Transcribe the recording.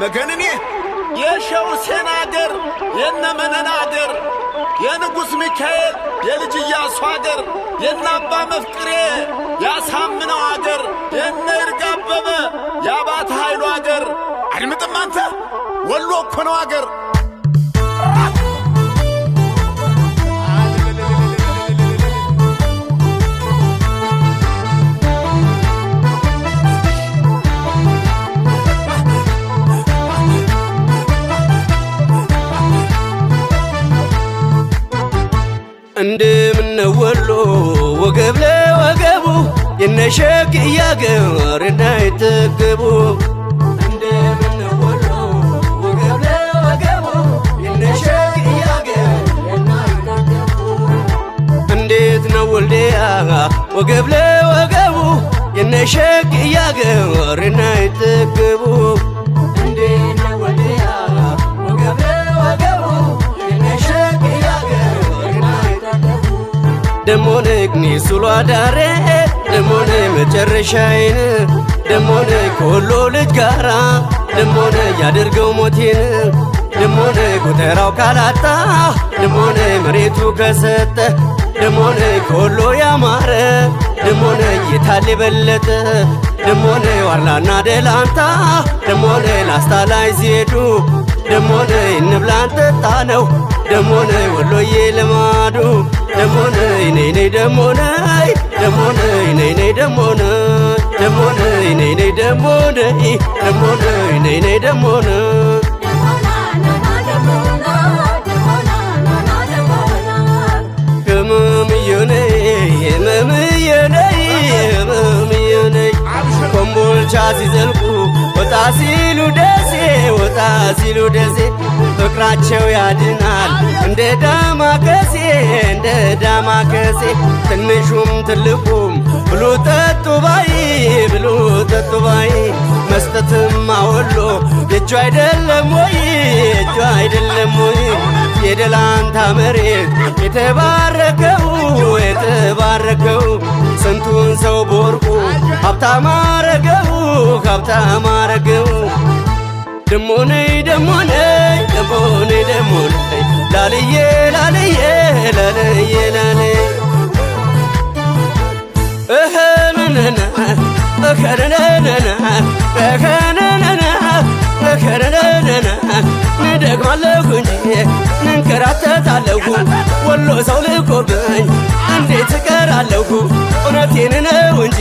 መገንኔ የሸው ሴናገር የነመነን አገር የንጉሥ ሚካኤል የልጅ ኢያሱ አገር የናባ መፍቅሬ ያሳምነው አገር የነ ይርጋ አበበ ያባታ ኃይሉ አገር አድምጥም አንተ ወሎ እኮ ነው አገር እንደምን ወሎ ወገብ ለወገቡ የነሸክ ያገር እናይተገቡ እንደምን ወሎ ወገብ ለወገቡ የነሸክ ያገር እናይተገቡ እንዴት ነው ወልዲያ ወገብ ለወገቡ የነሸክ ያገር እናይተገቡ እንዴት ነው ወልዲያ ወገብ ለወገቡ የነሸክ ያገር ደሞነክ ኒሱሉ አዳሬ ደሞነ መጨረሻዬን ደሞነ ከወሎ ልጅ ጋራ ደሞነ ያደርገው ሞቴን ደሞነ ጎተራው ካላጣ ደሞነ መሬቱ ከሰጠ ደሞነ ከወሎ ያማረ ደሞነ የታል የበለጠ ደሞነ ዋርላና ደላንታ ደሞነ ላስታ ላይ ሲሄዱ ደሞነ እንብላን ጠጣ ነው ደሞነ ወሎዬ ልማዱ ደሞነ ነይ ነይ ደሞነ ደሞነ ነይ ነይ ደሞነ ደሞነ ነይ ነይ ደሞነ ደሞነ ነይ ነይ ደሞነ ኮምቦልቻ ሲዘልቁ ወጣ ሲሉ ደሴ ወጣ ሲሉ ደሴ ፍቅራቸው ያድናል እንደ ዳማከሴ እንደ ዳማከሴ ትንሹም ትልቁም ብሉ ጠጡ ባይ ብሉ ጠጡ ባይ መስጠትም አወሎ የእጁ አይደለም ወይ የእጁ አይደለም ወይ የደላንታ መሬት የተባረከው የተባረከው ስንቱን ሰው በወርቁ ሀብታም አረገው ሀብታም አረገው ደሞነ ደሞነ ደሞነ ደሞነ ላልዬ ላልዬ ላልዬ ላልዬ እኸነነና እኸነነና እኸነነና እኸነነና እንደግማለሁ እንጂ እንከራተታለሁ ወሎ ሰው ልኮብኝ እንዴት እቀራለሁ እውነቴን ነው እንጂ